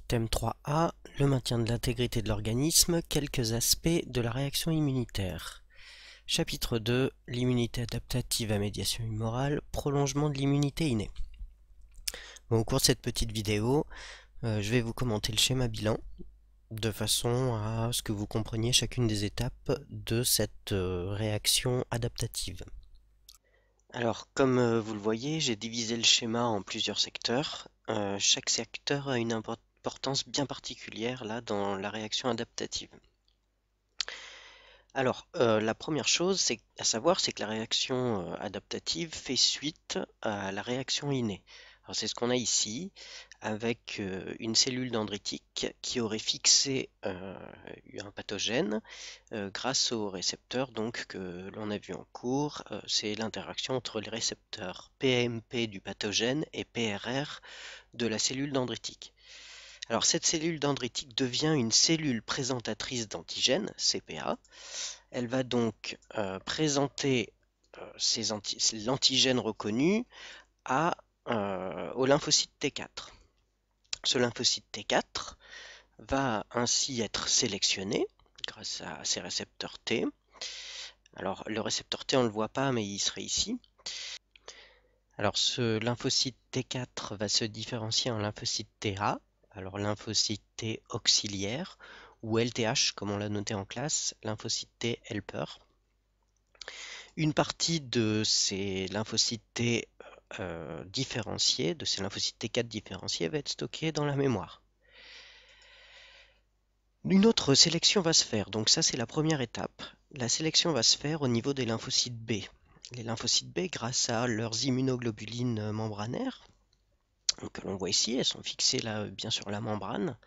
Thème 3A, le maintien de l'intégrité de l'organisme, quelques aspects de la réaction immunitaire. Chapitre 2, l'immunité adaptative à médiation humorale, prolongement de l'immunité innée. Bon, au cours de cette petite vidéo, je vais vous commenter le schéma bilan, de façon à ce que vous compreniez chacune des étapes de cette réaction adaptative. Alors, comme vous le voyez, j'ai divisé le schéma en plusieurs secteurs. Chaque secteur a une importance bien particulière là dans la réaction adaptative. Alors, la première chose à savoir, c'est que la réaction adaptative fait suite à la réaction innée. Alors, c'est ce qu'on a ici, avec une cellule dendritique qui aurait fixé un pathogène grâce au récepteur donc, que l'on a vu en cours. C'est l'interaction entre les récepteurs PMP du pathogène et PRR de la cellule dendritique. Alors, cette cellule dendritique devient une cellule présentatrice d'antigènes, CPA. Elle va donc présenter l'antigène reconnu au lymphocyte T4. Ce lymphocyte T4 va ainsi être sélectionné grâce à ces récepteurs T. Alors le récepteur T, on ne le voit pas, mais il serait ici. Alors ce lymphocyte T4 va se différencier en lymphocyte TA, alors lymphocyte T auxiliaire, ou LTH comme on l'a noté en classe, lymphocyte T helper. Une partie de ces lymphocytes T différenciés, de ces lymphocytes T4 différenciés, va être stockée dans la mémoire. Une autre sélection va se faire, donc ça c'est la première étape. La sélection va se faire au niveau des lymphocytes B. Les lymphocytes B, grâce à leurs immunoglobulines membranaires, que l'on voit ici, elles sont fixées là bien sur la membrane,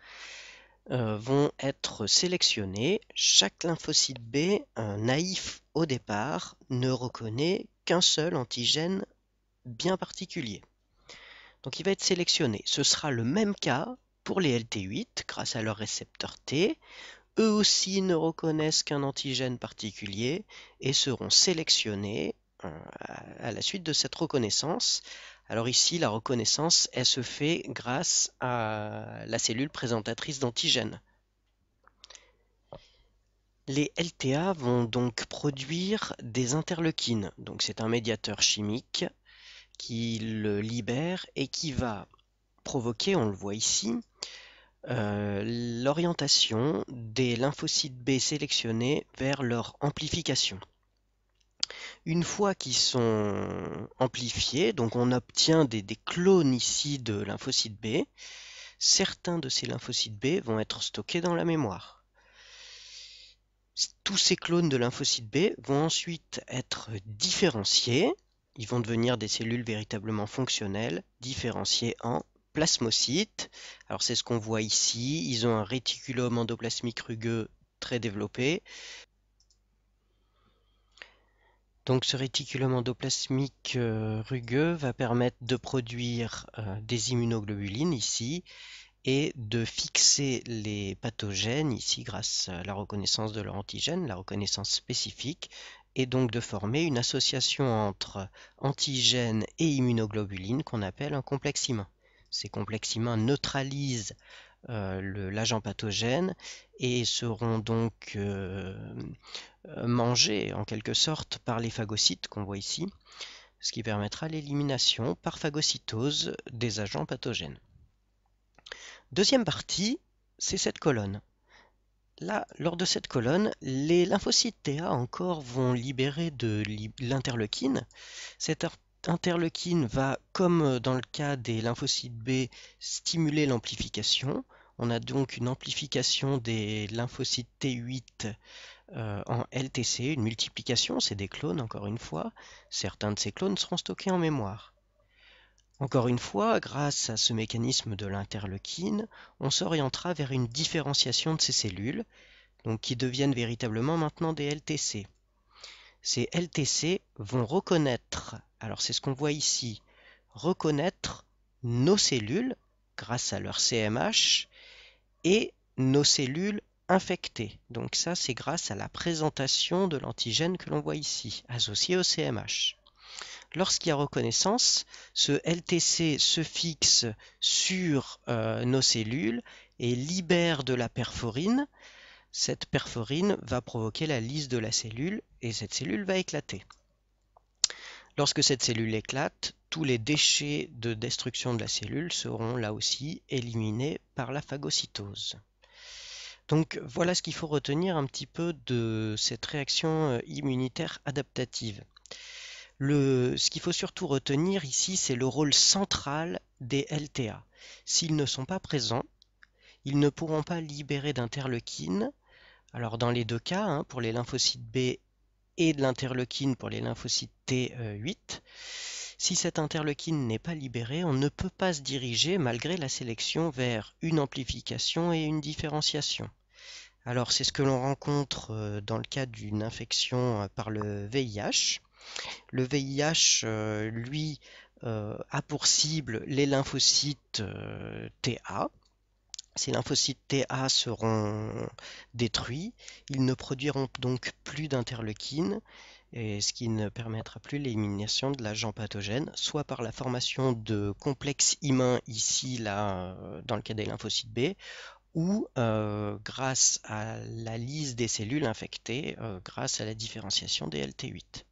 vont être sélectionnés. Chaque lymphocyte B, naïf au départ, ne reconnaît qu'un seul antigène bien particulier. Donc il va être sélectionné. Ce sera le même cas pour les LT8 grâce à leur récepteur T. Eux aussi ne reconnaissent qu'un antigène particulier et seront sélectionnés à la suite de cette reconnaissance. Alors ici, la reconnaissance, elle se fait grâce à la cellule présentatrice d'antigènes. Les LTA vont donc produire des interleukines. Donc c'est un médiateur chimique qui le libère et qui va provoquer, on le voit ici, l'orientation des lymphocytes B sélectionnés vers leur amplification. Une fois qu'ils sont amplifiés, donc on obtient des clones ici de lymphocytes B, certains de ces lymphocytes B vont être stockés dans la mémoire. Tous ces clones de lymphocytes B vont ensuite être différenciés, ils vont devenir des cellules véritablement fonctionnelles, différenciées en plasmocytes. Alors c'est ce qu'on voit ici, ils ont un réticulum endoplasmique rugueux très développé. Donc ce réticulum endoplasmique rugueux va permettre de produire des immunoglobulines ici et de fixer les pathogènes ici grâce à la reconnaissance de leur antigène, la reconnaissance spécifique, et donc de former une association entre antigène et immunoglobulines qu'on appelle un complexe immun. Ces complexes immuns neutralisent l'agent pathogène et seront donc mangés en quelque sorte par les phagocytes qu'on voit ici, ce qui permettra l'élimination par phagocytose des agents pathogènes. Deuxième partie, c'est cette colonne. Là, lors de cette colonne, les lymphocytes TA encore vont libérer de l'interleukine. Cette interleukine va, comme dans le cas des lymphocytes B, stimuler l'amplification. On a donc une amplification des lymphocytes T8 en LTC, une multiplication, c'est des clones encore une fois. Certains de ces clones seront stockés en mémoire. Encore une fois, grâce à ce mécanisme de l'interleukine, on s'orientera vers une différenciation de ces cellules, donc qui deviennent véritablement maintenant des LTC. Ces LTC vont reconnaître, alors c'est ce qu'on voit ici, reconnaître nos cellules grâce à leur CMH et nos cellules infectées. Donc ça, c'est grâce à la présentation de l'antigène que l'on voit ici, associé au CMH. Lorsqu'il y a reconnaissance, ce LTC se fixe sur nos cellules et libère de la perforine. Cette perforine va provoquer la lyse de la cellule et cette cellule va éclater. Lorsque cette cellule éclate, tous les déchets de destruction de la cellule seront là aussi éliminés par la phagocytose. Donc voilà ce qu'il faut retenir un petit peu de cette réaction immunitaire adaptative. Ce qu'il faut surtout retenir ici, c'est le rôle central des LTA. S'ils ne sont pas présents, ils ne pourront pas libérer d'interleukine. Alors dans les deux cas, hein, pour les lymphocytes B et de l'interleukine pour les lymphocytes T8, si cette interleukine n'est pas libérée, on ne peut pas se diriger malgré la sélection vers une amplification et une différenciation. Alors c'est ce que l'on rencontre dans le cas d'une infection par le VIH. Le VIH, lui, a pour cible les lymphocytes TA. Ces lymphocytes TA seront détruits, ils ne produiront donc plus d'interleukine, et ce qui ne permettra plus l'élimination de l'agent pathogène, soit par la formation de complexes immuns ici, là, dans le cas des lymphocytes B, ou grâce à la lyse des cellules infectées, grâce à la différenciation des LT8.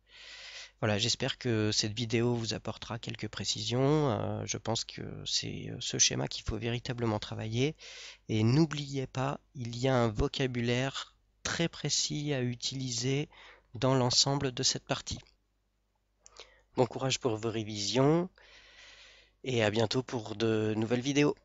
Voilà, j'espère que cette vidéo vous apportera quelques précisions. Je pense que c'est ce schéma qu'il faut véritablement travailler. Et n'oubliez pas, il y a un vocabulaire très précis à utiliser dans l'ensemble de cette partie. Bon courage pour vos révisions et à bientôt pour de nouvelles vidéos.